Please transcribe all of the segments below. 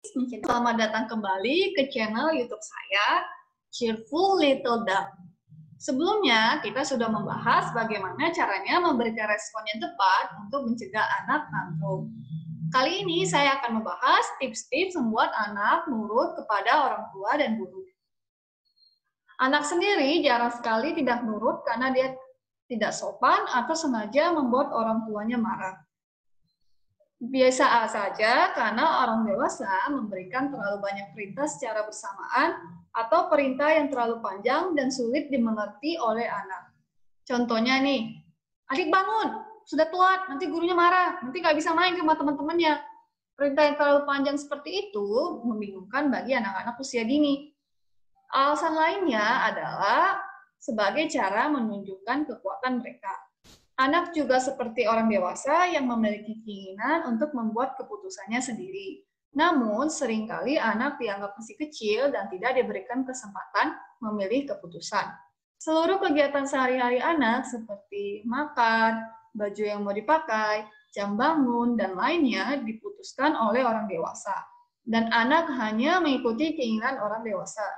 Selamat datang kembali ke channel YouTube saya, Cheerful Little Duck. Sebelumnya, kita sudah membahas bagaimana caranya memberikan respon yang tepat untuk mencegah anak tantrum. Kali ini saya akan membahas tips-tips membuat anak nurut kepada orang tua dan guru. Anak sendiri jarang sekali tidak nurut karena dia tidak sopan atau sengaja membuat orang tuanya marah. Biasa saja karena orang dewasa memberikan terlalu banyak perintah secara bersamaan atau perintah yang terlalu panjang dan sulit dimengerti oleh anak. Contohnya nih, adik bangun, sudah telat, nanti gurunya marah, nanti nggak bisa main sama teman-temannya. Perintah yang terlalu panjang seperti itu membingungkan bagi anak-anak usia dini. Alasan lainnya adalah sebagai cara menunjukkan kekuatan mereka. Anak juga seperti orang dewasa yang memiliki keinginan untuk membuat keputusannya sendiri. Namun, seringkali anak dianggap masih kecil dan tidak diberikan kesempatan memilih keputusan. Seluruh kegiatan sehari-hari anak seperti makan, baju yang mau dipakai, jam bangun, dan lainnya diputuskan oleh orang dewasa. Dan anak hanya mengikuti keinginan orang dewasa.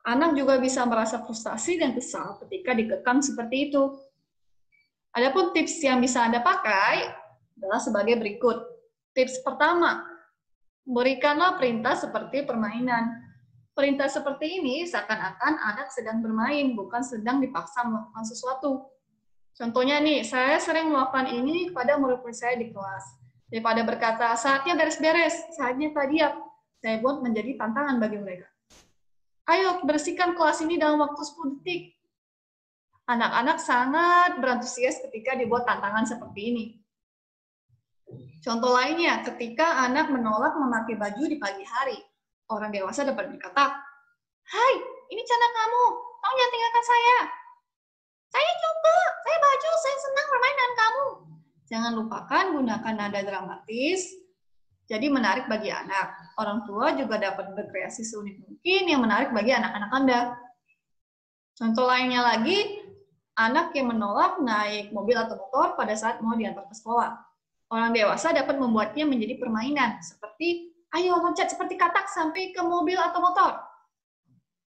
Anak juga bisa merasa frustasi dan kesal ketika dikekang seperti itu. Adapun tips yang bisa Anda pakai adalah sebagai berikut. Tips pertama, berikanlah perintah seperti permainan. Perintah seperti ini seakan-akan anak sedang bermain, bukan sedang dipaksa melakukan sesuatu. Contohnya nih, saya sering melakukan ini kepada murid-murid saya di kelas. Daripada berkata, saatnya beres-beres, saatnya tadiap, saya buat menjadi tantangan bagi mereka. Ayo, bersihkan kelas ini dalam waktu 10 detik. Anak-anak sangat berantusias ketika dibuat tantangan seperti ini. Contoh lainnya, ketika anak menolak memakai baju di pagi hari, orang dewasa dapat berkata, "Hai, ini celana kamu jangan tinggalkan saya. Saya coba, saya baju, saya senang bermain dengan kamu." Jangan lupakan gunakan nada dramatis, jadi menarik bagi anak. Orang tua juga dapat berkreasi seunik mungkin yang menarik bagi anak-anak Anda. Contoh lainnya lagi, anak yang menolak naik mobil atau motor pada saat mau diantar ke sekolah. Orang dewasa dapat membuatnya menjadi permainan, seperti, ayo loncat seperti katak sampai ke mobil atau motor.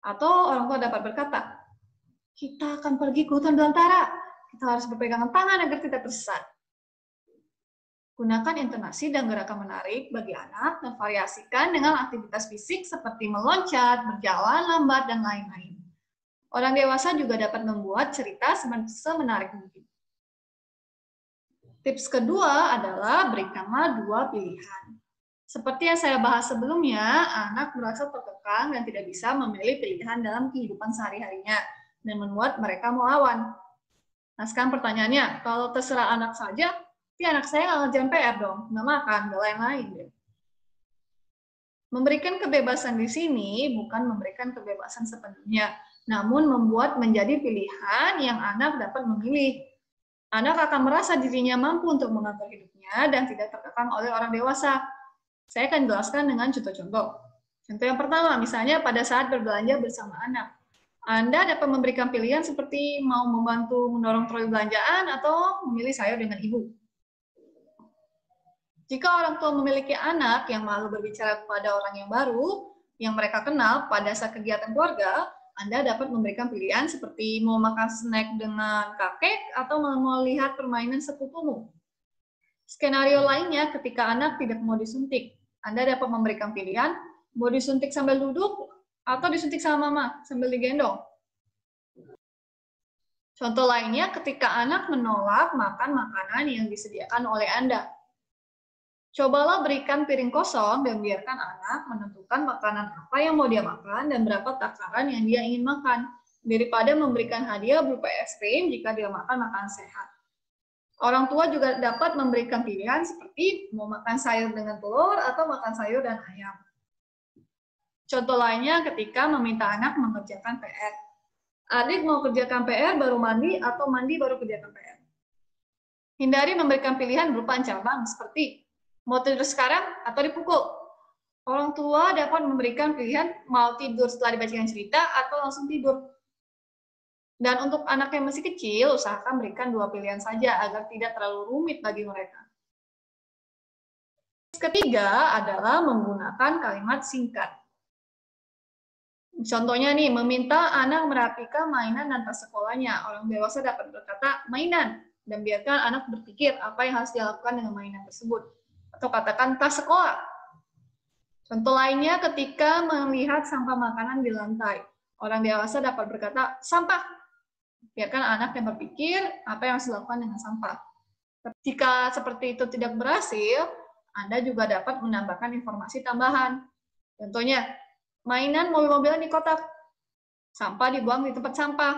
Atau orang tua dapat berkata, kita akan pergi ke hutan belantara, kita harus berpegangan tangan agar tidak tersesat. Gunakan intonasi dan gerakan menarik bagi anak dan variasikan dengan aktivitas fisik seperti meloncat, berjalan lambat, dan lain-lain. Orang dewasa juga dapat membuat cerita semenarik mungkin. Tips kedua adalah berikanlah dua pilihan. Seperti yang saya bahas sebelumnya, anak merasa terkekang dan tidak bisa memilih pilihan dalam kehidupan sehari-harinya dan membuat mereka melawan. Nah, sekarang pertanyaannya, kalau terserah anak saja, anak saya nggak ngerjain PR dong, nggak makan, nggak lain-lain. Memberikan kebebasan di sini bukan memberikan kebebasan sepenuhnya, namun membuat menjadi pilihan yang anak dapat memilih. Anak akan merasa dirinya mampu untuk mengatur hidupnya dan tidak terkekang oleh orang dewasa. Saya akan jelaskan dengan contoh-contoh. Contoh yang pertama, misalnya pada saat berbelanja bersama anak. Anda dapat memberikan pilihan seperti mau membantu mendorong troli belanjaan atau memilih sayur dengan ibu. Jika orang tua memiliki anak yang malu berbicara kepada orang yang baru, yang mereka kenal pada saat kegiatan keluarga, Anda dapat memberikan pilihan seperti mau makan snack dengan kakek atau mau lihat permainan sepupumu. Skenario lainnya ketika anak tidak mau disuntik, Anda dapat memberikan pilihan mau disuntik sambil duduk atau disuntik sama mama sambil digendong. Contoh lainnya ketika anak menolak makan makanan yang disediakan oleh Anda. Cobalah berikan piring kosong dan biarkan anak menentukan makanan apa yang mau dia makan dan berapa takaran yang dia ingin makan, daripada memberikan hadiah berupa es krim jika dia makan makanan sehat. Orang tua juga dapat memberikan pilihan seperti mau makan sayur dengan telur atau makan sayur dan ayam. Contoh lainnya ketika meminta anak mengerjakan PR. Adik mau kerjakan PR baru mandi atau mandi baru kerjakan PR. Hindari memberikan pilihan berupa ancaman seperti mau tidur sekarang atau dipukul. Orang tua dapat memberikan pilihan mau tidur setelah dibacakan cerita atau langsung tidur. Dan untuk anak yang masih kecil, usahakan berikan dua pilihan saja agar tidak terlalu rumit bagi mereka. Ketiga adalah menggunakan kalimat singkat. Contohnya nih, meminta anak merapikan mainan dan tas sekolahnya. Orang dewasa dapat berkata mainan, dan biarkan anak berpikir apa yang harus dilakukan dengan mainan tersebut. Atau katakan tas sekolah. Contoh lainnya ketika melihat sampah makanan di lantai. Orang dewasa dapat berkata sampah. Biarkan anak yang berpikir apa yang harus dilakukan dengan sampah. Jika seperti itu tidak berhasil, Anda juga dapat menambahkan informasi tambahan. Contohnya, mainan mobil-mobilan di kotak. Sampah dibuang di tempat sampah.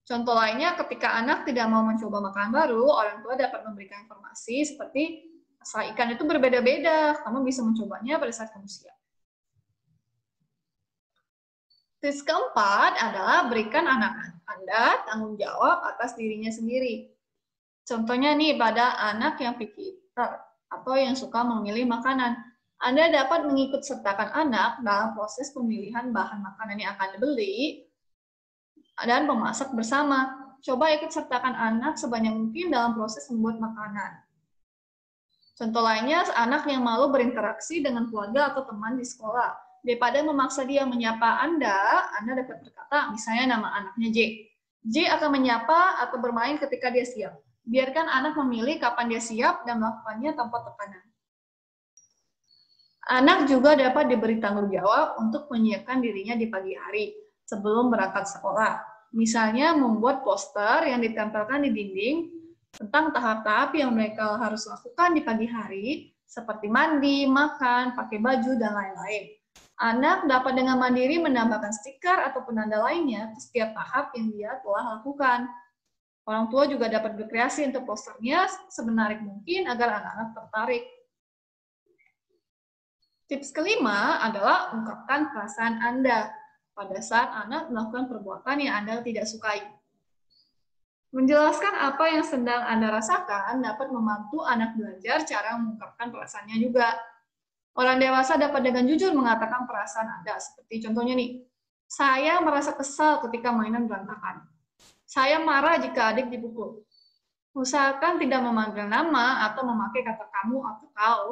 Contoh lainnya, ketika anak tidak mau mencoba makanan baru, orang tua dapat memberikan informasi seperti rasa ikan itu berbeda-beda, kamu bisa mencobanya pada saat kamu siap. Tips keempat adalah berikan anak Anda tanggung jawab atas dirinya sendiri. Contohnya nih, pada anak yang picky eater atau yang suka memilih makanan, Anda dapat mengikut sertakan anak dalam proses pemilihan bahan makanan yang akan dibeli dan memasak bersama. Coba ikut sertakan anak sebanyak mungkin dalam proses membuat makanan. Contoh lainnya, anak yang malu berinteraksi dengan keluarga atau teman di sekolah. Daripada memaksa dia menyapa Anda dapat berkata, misalnya nama anaknya J. J akan menyapa atau bermain ketika dia siap. Biarkan anak memilih kapan dia siap dan melakukannya tanpa tekanan. Anak juga dapat diberi tanggung jawab untuk menyiapkan dirinya di pagi hari sebelum berangkat sekolah. Misalnya membuat poster yang ditempelkan di dinding tentang tahap-tahap yang mereka harus lakukan di pagi hari, seperti mandi, makan, pakai baju, dan lain-lain. Anak dapat dengan mandiri menambahkan stiker atau penanda lainnya ke setiap tahap yang dia telah lakukan. Orang tua juga dapat berkreasi untuk posternya semenarik mungkin agar anak-anak tertarik. Tips kelima adalah ungkapkan perasaan Anda pada saat anak melakukan perbuatan yang Anda tidak sukai. Menjelaskan apa yang sedang Anda rasakan dapat membantu anak belajar cara mengungkapkan perasaannya juga. Orang dewasa dapat dengan jujur mengatakan perasaan Anda, seperti contohnya nih, saya merasa kesal ketika mainan berantakan. Saya marah jika adik dipukul. Usahakan tidak memanggil nama atau memakai kata kamu atau kau,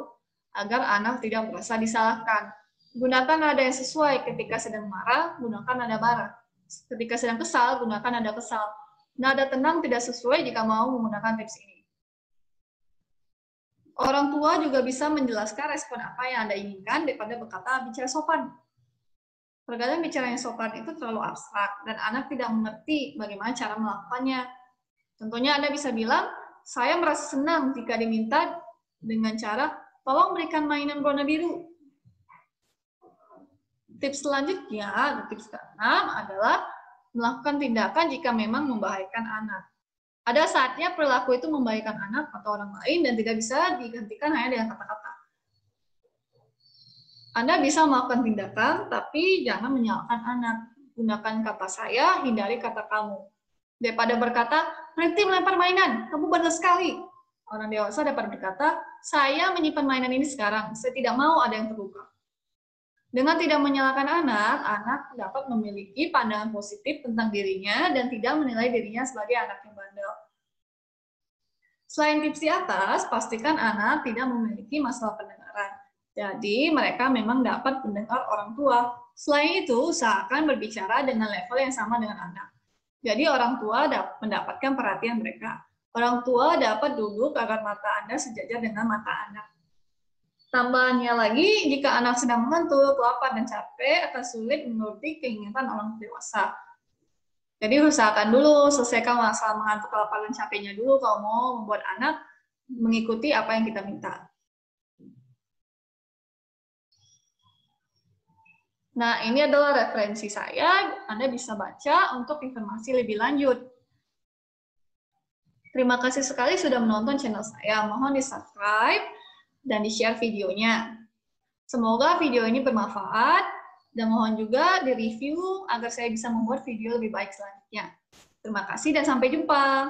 agar anak tidak merasa disalahkan. Gunakan nada yang sesuai. Ketika sedang marah, gunakan nada marah. Ketika sedang kesal, gunakan nada kesal. Nada tenang tidak sesuai jika mau menggunakan tips ini. Orang tua juga bisa menjelaskan respon apa yang Anda inginkan daripada berkata bicara sopan. Terkadang bicara yang sopan itu terlalu abstrak dan anak tidak mengerti bagaimana cara melakukannya. Contohnya Anda bisa bilang, saya merasa senang jika diminta dengan cara, tolong berikan mainan warna biru. Tips selanjutnya, tips ke-6 adalah melakukan tindakan jika memang membahayakan anak. Ada saatnya perilaku itu membahayakan anak atau orang lain dan tidak bisa digantikan hanya dengan kata-kata. Anda bisa melakukan tindakan, tapi jangan menyalahkan anak. Gunakan kata saya, hindari kata kamu. Daripada berkata, berhenti melempar mainan, kamu bandel sekali. Orang dewasa dapat berkata, saya menyimpan mainan ini sekarang, saya tidak mau ada yang terluka. Dengan tidak menyalahkan anak, anak dapat memiliki pandangan positif tentang dirinya dan tidak menilai dirinya sebagai anak yang bandel. Selain tips di atas, pastikan anak tidak memiliki masalah pendengaran. Jadi, mereka memang dapat mendengar orang tua. Selain itu, usahakan berbicara dengan level yang sama dengan anak. Jadi, orang tua dapat mendapatkan perhatian mereka. Orang tua dapat duduk agar mata Anda sejajar dengan mata anak. Tambahannya lagi, jika anak sedang mengantuk, lapar, dan capek, akan sulit menuruti keinginan orang dewasa. Jadi usahakan dulu, selesaikan masalah mengantuk, lapar, dan capeknya dulu kalau mau membuat anak mengikuti apa yang kita minta. Nah, ini adalah referensi saya. Anda bisa baca untuk informasi lebih lanjut. Terima kasih sekali sudah menonton channel saya. Mohon di-subscribe dan di-share videonya. Semoga video ini bermanfaat dan mohon juga di-review agar saya bisa membuat video lebih baik selanjutnya. Terima kasih dan sampai jumpa.